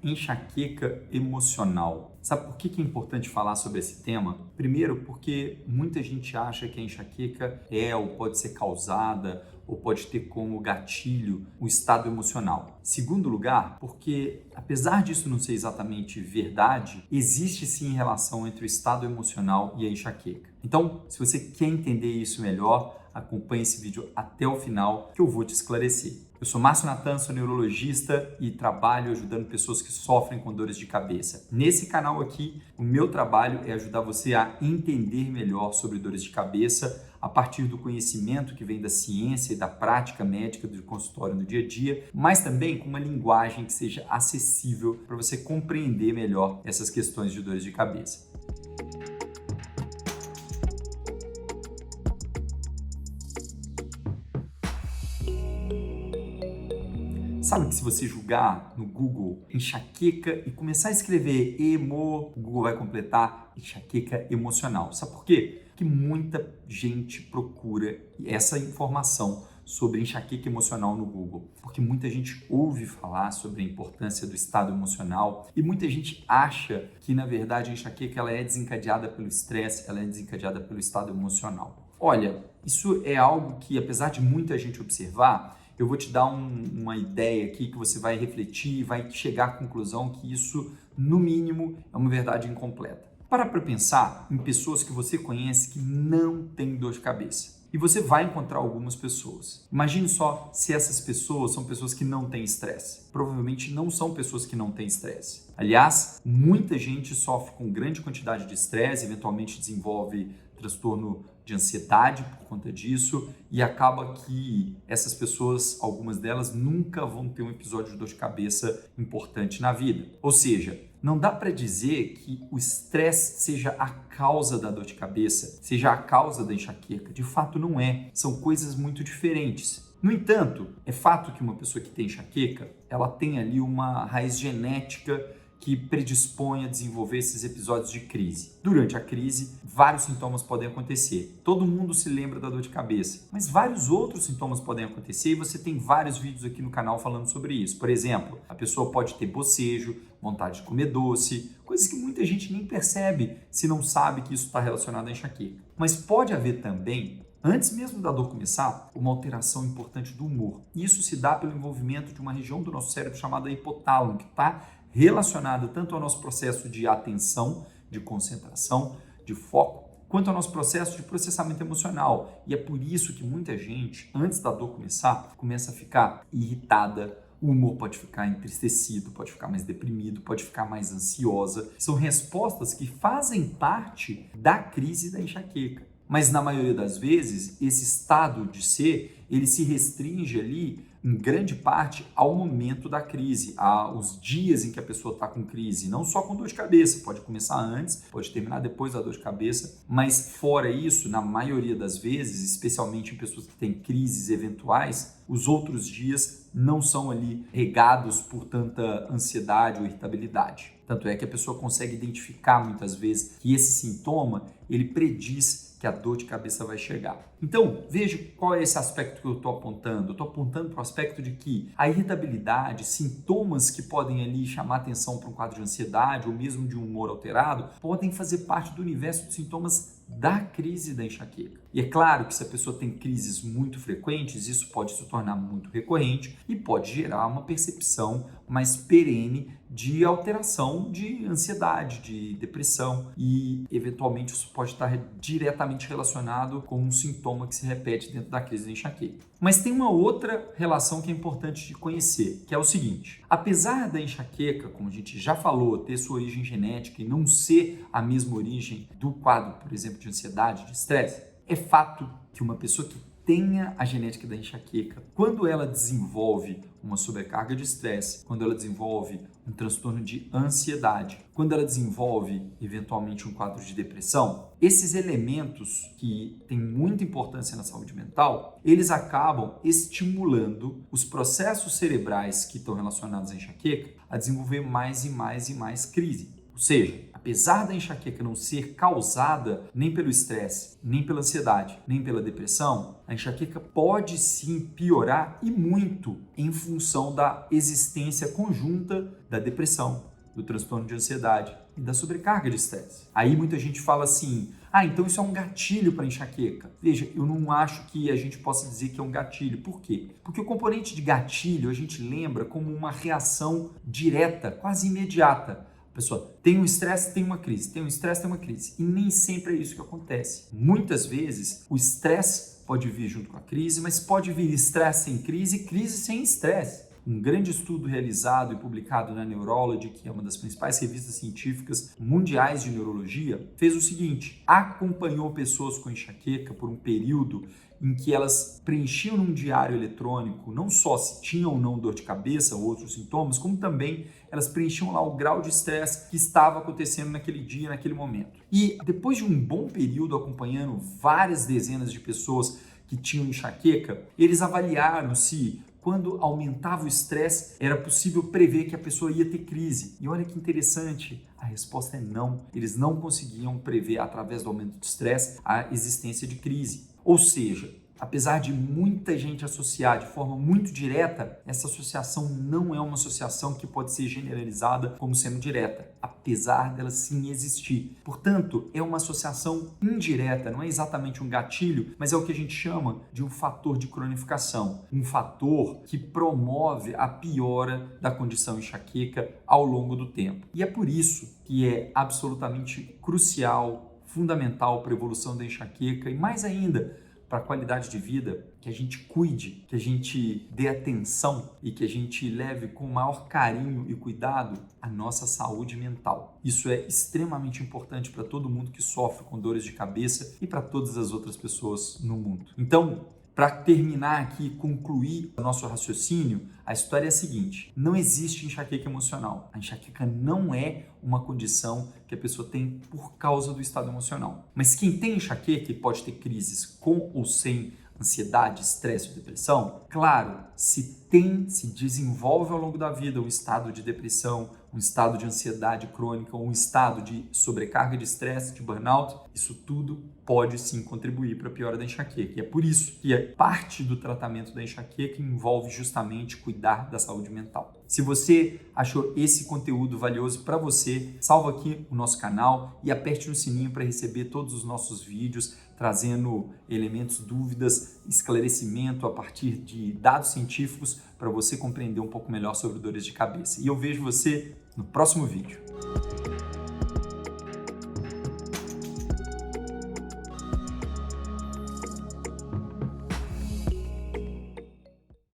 enxaqueca emocional. Sabe por que é importante falar sobre esse tema? Primeiro, porque muita gente acha que a enxaqueca é ou pode ser causada ou pode ter como gatilho o estado emocional. Segundo lugar, porque apesar disso não ser exatamente verdade, existe sim relação entre o estado emocional e a enxaqueca. Então, se você quer entender isso melhor, acompanhe esse vídeo até o final que eu vou te esclarecer. Eu sou Márcio Natan, sou neurologista e trabalho ajudando pessoas que sofrem com dores de cabeça. Nesse canal aqui, o meu trabalho é ajudar você a entender melhor sobre dores de cabeça a partir do conhecimento que vem da ciência e da prática médica do consultório no dia a dia, mas também com uma linguagem que seja acessível para você compreender melhor essas questões de dores de cabeça. Sabe que se você jogar no Google enxaqueca e começar a escrever o Google vai completar enxaqueca emocional. Sabe por quê? Porque muita gente procura essa informação sobre enxaqueca emocional no Google, porque muita gente ouve falar sobre a importância do estado emocional e muita gente acha que, na verdade, a enxaqueca ela é desencadeada pelo estresse, ela é desencadeada pelo estado emocional. Olha, isso é algo que, apesar de muita gente observar, eu vou te dar uma ideia aqui que você vai refletir e vai chegar à conclusão que isso, no mínimo, é uma verdade incompleta. Para pensar em pessoas que você conhece que não têm dor de cabeça. E você vai encontrar algumas pessoas. Imagine só se essas pessoas são pessoas que não têm estresse. Provavelmente não são pessoas que não têm estresse. Aliás, muita gente sofre com grande quantidade de estresse, eventualmente desenvolve transtorno de ansiedade por conta disso e acaba que essas pessoas, algumas delas, nunca vão ter um episódio de dor de cabeça importante na vida. Ou seja, não dá para dizer que o estresse seja a causa da dor de cabeça, seja a causa da enxaqueca. De fato, não é. São coisas muito diferentes. No entanto, é fato que uma pessoa que tem enxaqueca, ela tem ali uma raiz genética que predispõe a desenvolver esses episódios de crise. Durante a crise, vários sintomas podem acontecer. Todo mundo se lembra da dor de cabeça, mas vários outros sintomas podem acontecer e você tem vários vídeos aqui no canal falando sobre isso. Por exemplo, a pessoa pode ter bocejo, vontade de comer doce, coisas que muita gente nem percebe se não sabe que isso está relacionado à enxaqueca. Mas pode haver também, antes mesmo da dor começar, uma alteração importante do humor. Isso se dá pelo envolvimento de uma região do nosso cérebro chamada hipotálamo, que está relacionada tanto ao nosso processo de atenção, de concentração, de foco, quanto ao nosso processo de processamento emocional. E é por isso que muita gente, antes da dor começar, começa a ficar irritada, o humor pode ficar entristecido, pode ficar mais deprimido, pode ficar mais ansiosa. São respostas que fazem parte da crise da enxaqueca. Mas na maioria das vezes, esse estado de ser, ele se restringe ali em grande parte ao momento da crise, aos dias em que a pessoa está com crise, não só com dor de cabeça, pode começar antes, pode terminar depois da dor de cabeça, mas fora isso, na maioria das vezes, especialmente em pessoas que têm crises eventuais, os outros dias não são ali regados por tanta ansiedade ou irritabilidade. Tanto é que a pessoa consegue identificar muitas vezes que esse sintoma, ele prediz que a dor de cabeça vai chegar. Então, veja qual é esse aspecto que eu estou apontando. Eu estou apontando para o aspecto de que a irritabilidade, sintomas que podem ali chamar atenção para um quadro de ansiedade ou mesmo de um humor alterado, podem fazer parte do universo de sintomas da crise da enxaqueca. E é claro que se a pessoa tem crises muito frequentes, isso pode se tornar muito recorrente e pode gerar uma percepção mais perene de alteração de ansiedade, de depressão e, eventualmente, isso pode estar diretamente relacionado com um sintoma que se repete dentro da crise da enxaqueca. Mas tem uma outra relação que é importante de conhecer, que é o seguinte: apesar da enxaqueca, como a gente já falou, ter sua origem genética e não ser a mesma origem do quadro, por exemplo, de ansiedade, de estresse, é fato que uma pessoa que tenha a genética da enxaqueca, quando ela desenvolve uma sobrecarga de estresse, quando ela desenvolve um transtorno de ansiedade, quando ela desenvolve eventualmente um quadro de depressão, esses elementos que têm muita importância na saúde mental, eles acabam estimulando os processos cerebrais que estão relacionados à enxaqueca a desenvolver mais e mais e mais crise. Ou seja, a apesar da enxaqueca não ser causada nem pelo estresse, nem pela ansiedade, nem pela depressão, a enxaqueca pode sim piorar e muito em função da existência conjunta da depressão, do transtorno de ansiedade e da sobrecarga de estresse. Aí muita gente fala assim, então isso é um gatilho para enxaqueca. Veja, eu não acho que a gente possa dizer que é um gatilho. Por quê? Porque o componente de gatilho a gente lembra como uma reação direta, quase imediata. A pessoa tem um estresse, tem uma crise, tem um estresse, tem uma crise. E nem sempre é isso que acontece. Muitas vezes o estresse pode vir junto com a crise, mas pode vir estresse sem crise e crise sem estresse. Um grande estudo realizado e publicado na Neurology, que é uma das principais revistas científicas mundiais de neurologia, fez o seguinte: acompanhou pessoas com enxaqueca por um período em que elas preenchiam num diário eletrônico não só se tinham ou não dor de cabeça ou outros sintomas, como também elas preenchiam lá o grau de estresse que estava acontecendo naquele dia, naquele momento. E depois de um bom período acompanhando várias dezenas de pessoas que tinham enxaqueca, eles avaliaram se quando aumentava o estresse, era possível prever que a pessoa ia ter crise. E olha que interessante, a resposta é não. Eles não conseguiam prever, através do aumento de estresse, a existência de crise. Ou seja, apesar de muita gente associar de forma muito direta, essa associação não é uma associação que pode ser generalizada como sendo direta, apesar dela sim existir. Portanto, é uma associação indireta, não é exatamente um gatilho, mas é o que a gente chama de um fator de cronificação, um fator que promove a piora da condição enxaqueca ao longo do tempo. E é por isso que é absolutamente crucial, fundamental para a evolução da enxaqueca e mais ainda, para a qualidade de vida, que a gente cuide, que a gente dê atenção e que a gente leve com o maior carinho e cuidado a nossa saúde mental. Isso é extremamente importante para todo mundo que sofre com dores de cabeça e para todas as outras pessoas no mundo. Então, para terminar aqui, concluir o nosso raciocínio, a história é a seguinte: não existe enxaqueca emocional. A enxaqueca não é uma condição que a pessoa tem por causa do estado emocional. Mas quem tem enxaqueca e pode ter crises com ou sem ansiedade, estresse ou depressão, claro, se desenvolve ao longo da vida um estado de depressão, um estado de ansiedade crônica, um estado de sobrecarga de estresse, de burnout, isso tudo pode sim contribuir para a piora da enxaqueca. E é por isso que parte do tratamento da enxaqueca envolve justamente cuidar da saúde mental. Se você achou esse conteúdo valioso para você, salva aqui o nosso canal e aperte no sininho para receber todos os nossos vídeos, trazendo elementos, dúvidas, esclarecimento a partir de dados científicos para você compreender um pouco melhor sobre dores de cabeça. E eu vejo você no próximo vídeo.